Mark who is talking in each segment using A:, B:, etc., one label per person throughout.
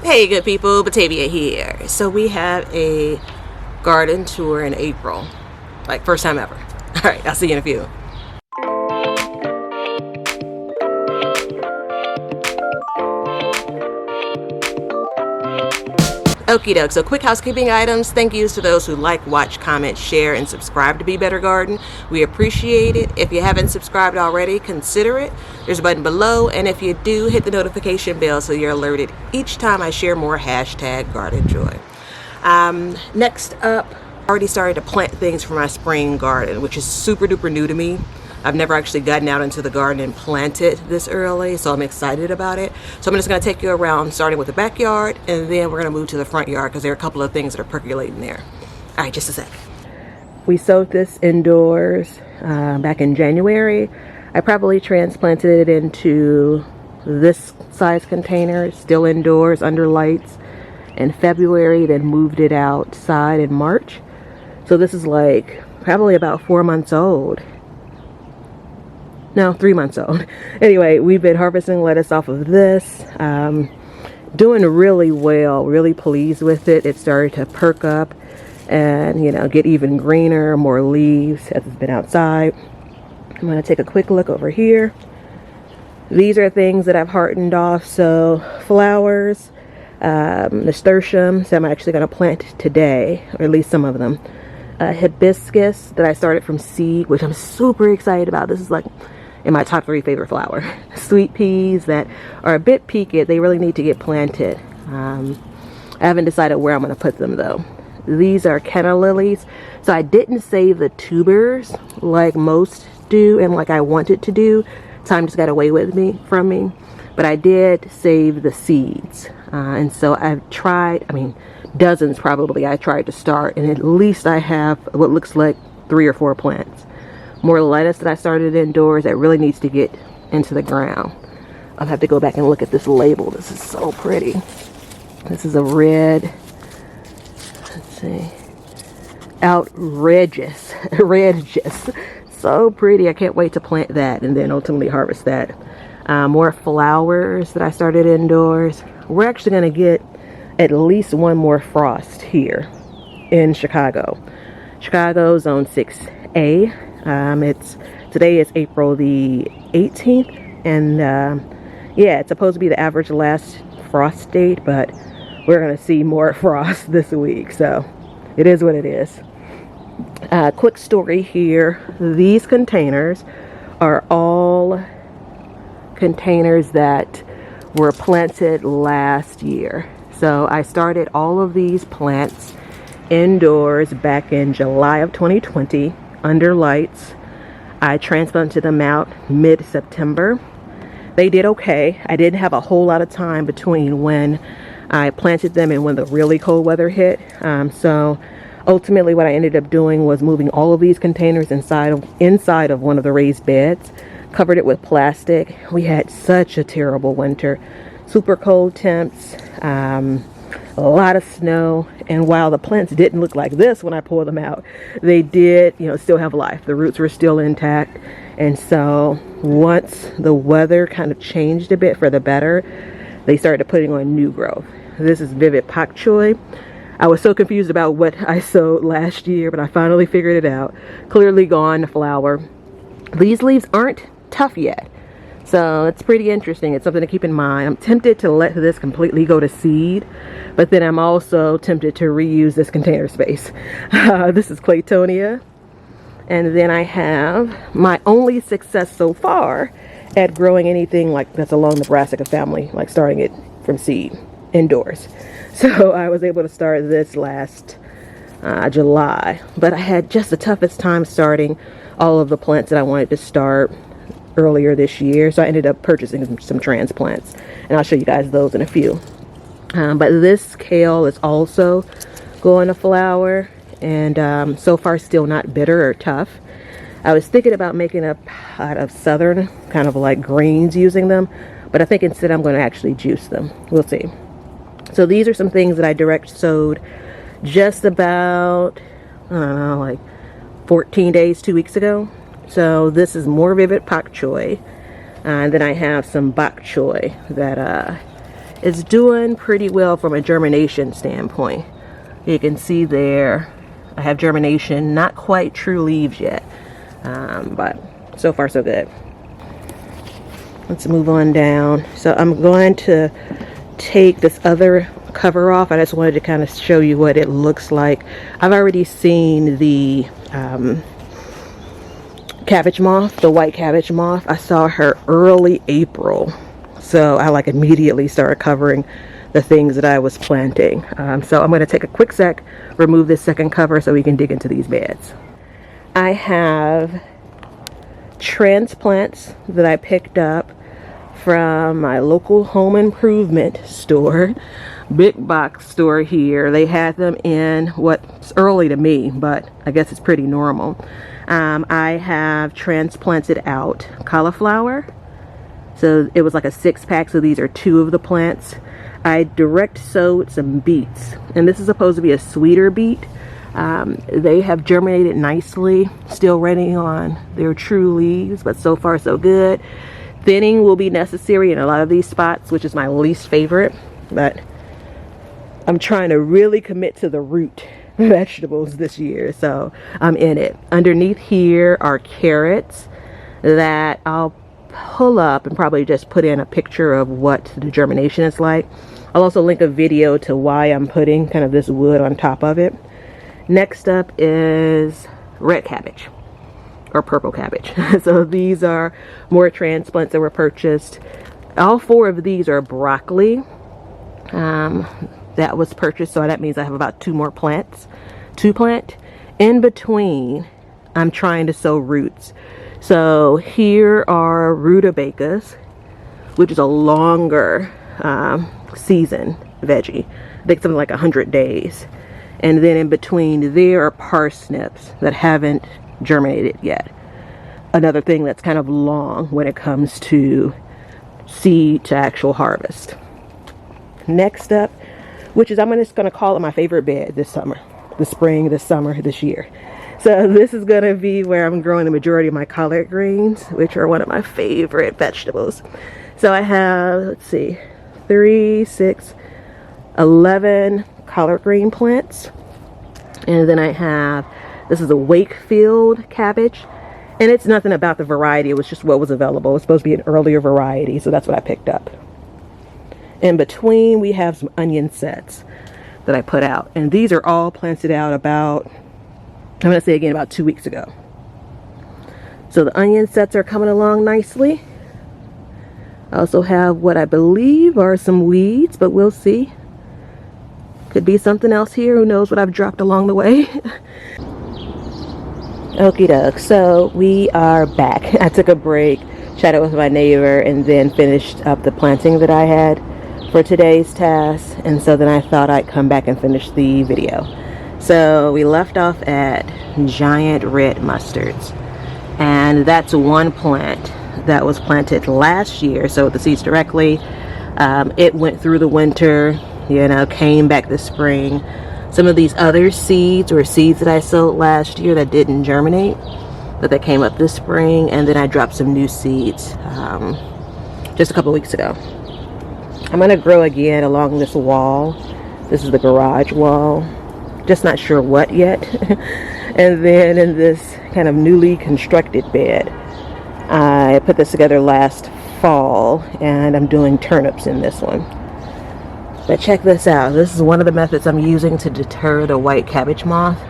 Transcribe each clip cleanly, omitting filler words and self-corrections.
A: Hey good people, Batavia here. So we have a garden tour in April. Like first time ever. Alright, I'll see you in a few. Okie doke, so quick housekeeping items. Thank yous to those who like, watch, comment, share, and subscribe to Be Better Garden. We appreciate it. If you haven't subscribed already, consider it. There's a button below, and if you do, hit the notification bell so you're alerted each time I share more #GardenJoy. Next up, I already started to plant things for my spring garden, which is super duper new to me. I've never actually gotten out into the garden and planted this early, so I'm excited about it. So I'm just going to take you around, starting with the backyard, and then we're going to move to the front yard because there are a couple of things that are percolating there. All right, just a sec. We sowed this indoors back in January. I probably transplanted it into this size container, still indoors under lights, in February, then moved it outside in March. So this is like probably about 4 months old. No, 3 months old. Anyway, we've been harvesting lettuce off of this. Doing really well, really pleased with it. It started to perk up and, you know, get even greener, more leaves as it's been outside. I'm going to take a quick look over here. These are things that I've heartened off. So flowers, nasturtiums that I'm actually going to plant today, or at least some of them. Hibiscus that I started from seed, which I'm super excited about. This is like in my top 3 favorite flower. Sweet peas that are a bit peaked. They really need to get planted. I haven't decided where I'm going to put them though. These are Canna Lilies. So I didn't save the tubers like most do and like I wanted to do. Time just got away with me from me. But I did save the seeds. And so I've tried, dozens probably I tried to start, and at least I have what looks like 3 or 4 plants. More lettuce that I started indoors that really needs to get into the ground. I'll have to go back and look at this label. This is so pretty. This is a red, let's see, outrageous, so pretty. I can't wait to plant that and then ultimately harvest that. More flowers that I started indoors. We're actually going to get at least one more frost here in Chicago. Chicago Zone 6A. Today is April the 18th, and yeah, it's supposed to be the average last frost date, but we're gonna see more frost this week, so it is what it is. Quick story here. These containers are all containers that were planted last year. So I started all of these plants indoors back in July of 2020 under lights. I transplanted them out mid-September. They did okay. I didn't have a whole lot of time between when I planted them and when the really cold weather hit. So ultimately what I ended up doing was moving all of these containers inside of one of the raised beds, covered it with plastic. We had such a terrible winter. Super cold temps, a lot of snow, and while the plants didn't look like this when I pulled them out, they did, still have life. The roots were still intact. And so once the weather kind of changed a bit for the better, they started putting on new growth. This is Vivid Pak Choy. I was so confused about what I sowed last year, but I finally figured it out. Clearly gone to flower. These leaves aren't tough yet. So it's pretty interesting. It's something to keep in mind. I'm tempted to let this completely go to seed, but then I'm also tempted to reuse this container space. This is Claytonia. And then I have my only success so far at growing anything like that's along the brassica family, like starting it from seed indoors. So I was able to start this last July, but I had just the toughest time starting all of the plants that I wanted to start earlier this year, so I ended up purchasing some transplants, and I'll show you guys those in a few. But this kale is also going to flower, and so far still not bitter or tough. I was thinking about making a pot of southern kind of like greens using them, but I think instead I'm going to actually juice them. We'll see. So these are some things that I direct sowed just about, I don't know, like 14 days, 2 weeks ago. So this is more Vivid Pak Choy. And then I have some Bok Choy that is doing pretty well from a germination standpoint. You can see there I have germination, not quite true leaves yet, but so far so good. Let's move on down. So I'm going to take this other cover off. I just wanted to kind of show you what it looks like. I've already seen the cabbage moth, the white cabbage moth. I saw her early April, so I like immediately started covering the things that I was planting. So I'm going to take a quick sec, remove this second cover so we can dig into these beds. I have transplants that I picked up from my local home improvement store, big box store here. They had them in what's early to me, but I guess it's pretty normal. I have transplanted out cauliflower. So it was like a 6-pack, so these are 2 of the plants. I direct sowed some beets, and this is supposed to be a sweeter beet. They have germinated nicely, still waiting on their true leaves, but so far so good. Thinning will be necessary in a lot of these spots, which is my least favorite, but I'm trying to really commit to the root vegetables this year, so I'm in it. Underneath here are carrots that I'll pull up and probably just put in a picture of what the germination is like. I'll also link a video to why I'm putting kind of this wood on top of it. Next up is red cabbage or purple cabbage. So these are more transplants that were purchased. All 4 of these are broccoli that was purchased, so that means I have about 2 more plants to plant. In between, I'm trying to sow roots. So here are rutabagas, which is a longer season veggie. I think something like 100 days. And then in between there are parsnips that haven't germinated yet. Another thing that's kind of long when it comes to seed to actual harvest. Next up, which is I'm just going to call it my favorite bed this summer, the spring, this summer, this year. So this is going to be where I'm growing the majority of my collard greens, which are one of my favorite vegetables. So I have, let's see, 3, 6, 11 collard green plants. And then I have, this is a Wakefield cabbage. And it's nothing about the variety, it was just what was available. It's supposed to be an earlier variety, so that's what I picked up. In between, we have some onion sets that I put out. And these are all planted out about, I'm going to say again, about 2 weeks ago. So the onion sets are coming along nicely. I also have what I believe are some weeds, but we'll see. Could be something else here. Who knows what I've dropped along the way. Okie doke. So we are back. I took a break, chatted with my neighbor, and then finished up the planting that I had for today's task. And so then I thought I'd come back and finish the video. So we left off at giant red mustards, and that's one plant that was planted last year, so the seeds directly. It went through the winter, you know, came back this spring. Some of these other seeds were seeds that I sowed last year that didn't germinate, but that came up this spring, and then I dropped some new seeds just a couple weeks ago. I'm gonna grow again along this wall. This is the garage wall. Just not sure what yet. And then in this kind of newly constructed bed, I put this together last fall, and I'm doing turnips in this one. But check this out. This is one of the methods I'm using to deter the white cabbage moth.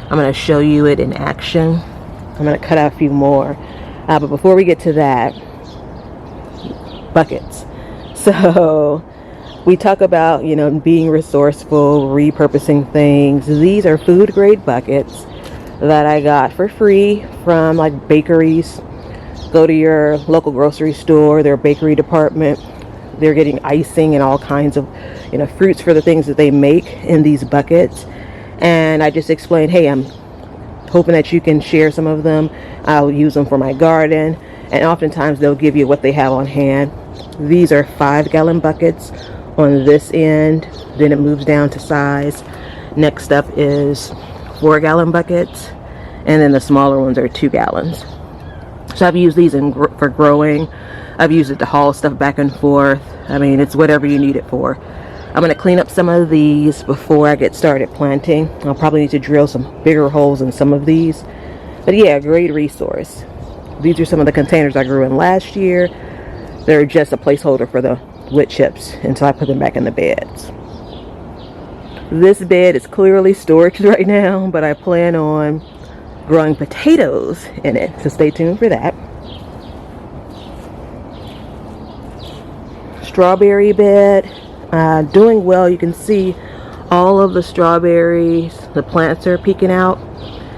A: I'm going to show you it in action. I'm going to cut out a few more. But before we get to that, buckets. So we talk about, you know, being resourceful, repurposing things. These are food grade buckets that I got for free from like bakeries. Go to your local grocery store, their bakery department. They're getting icing and all kinds of, you know, fruits for the things that they make in these buckets. And I just explained, hey, I'm hoping that you can share some of them. I'll use them for my garden. And oftentimes they'll give you what they have on hand. These are 5-gallon buckets on this end. Then it moves down to size. Next up is 4-gallon buckets. And then the smaller ones are 2 gallons. So I've used these for growing I've used it to haul stuff back and forth. I mean, it's whatever you need it for. I'm going to clean up some of these before I get started planting. I'll probably need to drill some bigger holes in some of these. But yeah, great resource. These are some of the containers I grew in last year. They're just a placeholder for the wood chips until I put them back in the beds. This bed is clearly storage right now, but I plan on growing potatoes in it, so stay tuned for that. Strawberry bed, doing well. You can see all of the strawberries, the plants are peeking out.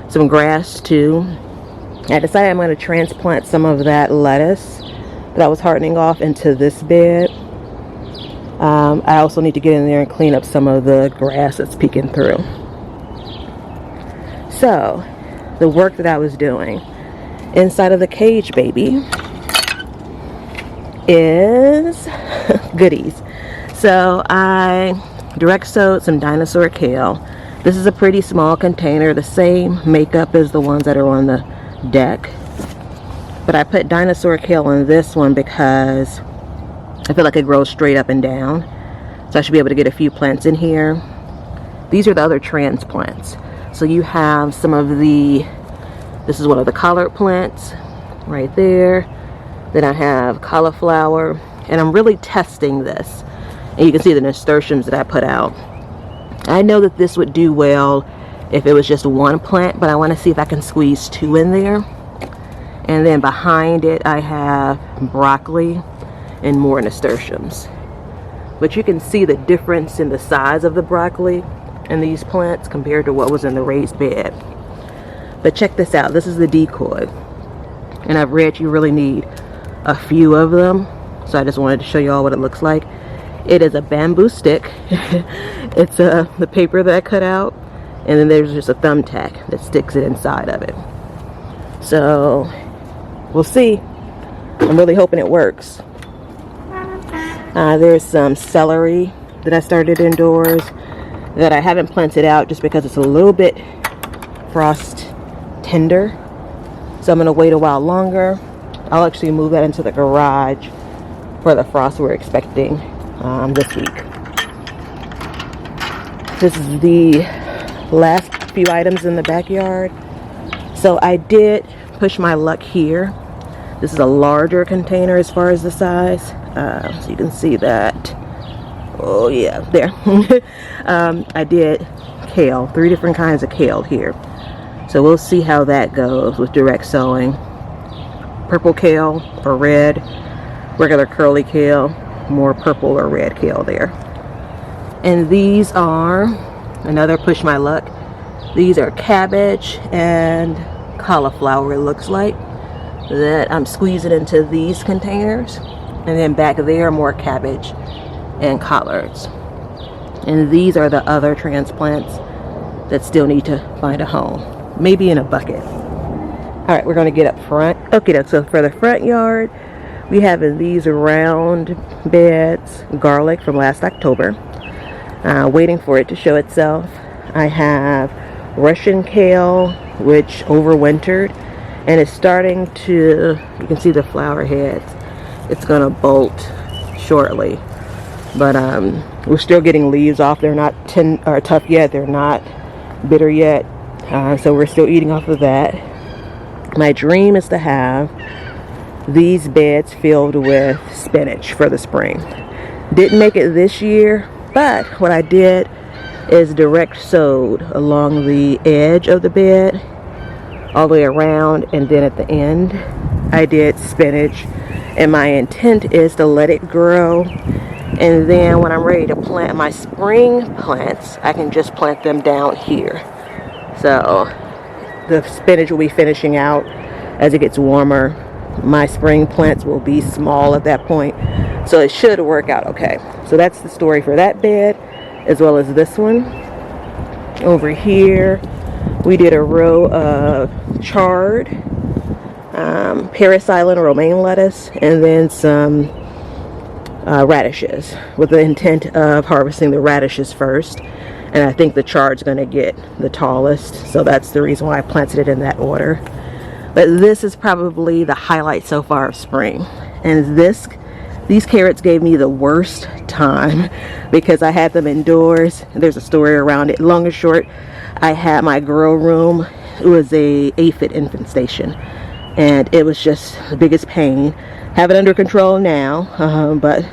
A: Some grass too. I decided I'm going to transplant some of that lettuce that I was hardening off into this bed. I also need to get in there and clean up some of the grass that's peeking through. So, the work that I was doing inside of the cage, baby, is goodies. So, I direct sewed some Dinosaur Kale. This is a pretty small container, the same makeup as the ones that are on the deck. But I put Dinosaur Kale in this one because I feel like it grows straight up and down. So I should be able to get a few plants in here. These are the other transplants. So you have some of the, this is one of the collard plants right there. Then I have cauliflower. And I'm really testing this. And you can see the nasturtiums that I put out. I know that this would do well if it was just one plant, but I want to see if I can squeeze two in there. And then behind it I have broccoli and more nasturtiums. But you can see the difference in the size of the broccoli in these plants compared to what was in the raised bed. But check this out. This is the decoy. And I've read you really need a few of them. So I just wanted to show you all what it looks like. It is a bamboo stick. It's the paper that I cut out. And then there's just a thumbtack that sticks it inside of it. So we'll see. I'm really hoping it works. There's some celery that I started indoors that I haven't planted out just because it's a little bit frost tender. So I'm going to wait a while longer. I'll actually move that into the garage for the frost we're expecting this week. This is the last few items in the backyard. So I did push my luck here. This is a larger container as far as the size. So you can see that. Oh yeah, there. I did kale, 3 different kinds of kale here. So we'll see how that goes with direct sowing. Purple kale or red, regular curly kale, more purple or red kale there. And these are, another push my luck, these are cabbage and cauliflower, it looks like, that I'm squeezing into these containers. And then back there, more cabbage and collards. And these are the other transplants that still need to find a home, maybe in a bucket. All right, we're going to get up front. Okay, so for the front yard, we have in these round beds garlic from last October, waiting for it to show itself. I have Russian kale, which overwintered, and it's starting to, you can see the flower heads. It's going to bolt shortly, but we're still getting leaves off. They're not tough yet. They're not bitter yet, so we're still eating off of that. My dream is to have these beds filled with spinach for the spring. Didn't make it this year, but what I did is direct sowed along the edge of the bed all the way around, and then at the end I did spinach, and my intent is to let it grow, and then when I'm ready to plant my spring plants, I can just plant them down here. So the spinach will be finishing out as it gets warmer. My spring plants will be small at that point, so it should work out okay. So that's the story for that bed, as well as this one. Over here we did a row of chard, Paris Island romaine lettuce, and then some radishes, with the intent of harvesting the radishes first. And I think the chard's going to get the tallest, so that's the reason why I planted it in that order. But this is probably the highlight so far of spring. And these carrots gave me the worst time because I had them indoors. There's a story around it. Long and short, I had my grow room. It was a aphid infestation, and it was just the biggest pain. Have it under control now, but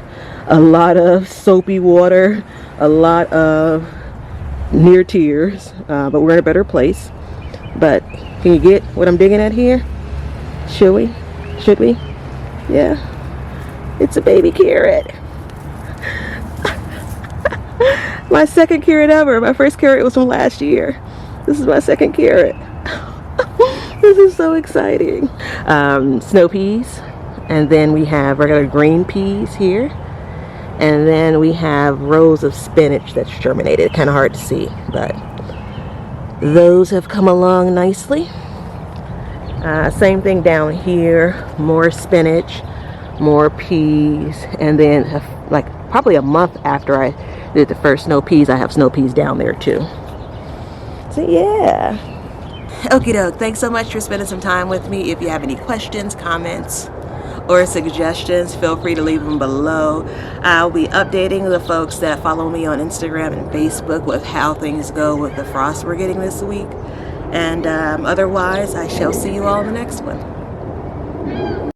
A: a lot of soapy water, a lot of near tears, but we're in a better place. But can you get what I'm digging at here? Should we? Yeah, it's a baby carrot. My second carrot ever. My first carrot was from last year. This is my second carrot. This is so exciting. Snow peas, and then we have regular green peas here, and then we have rows of spinach that's germinated. Kind of hard to see, but those have come along nicely. Same thing down here, more spinach, more peas, and then like probably a month after I did the first snow peas, I have snow peas down there too. So yeah. Okie doke, thanks so much for spending some time with me. If you have any questions, comments, or suggestions, feel free to leave them below. I'll be updating the folks that follow me on Instagram and Facebook with how things go with the frost we're getting this week. And otherwise, I shall see you all in the next one.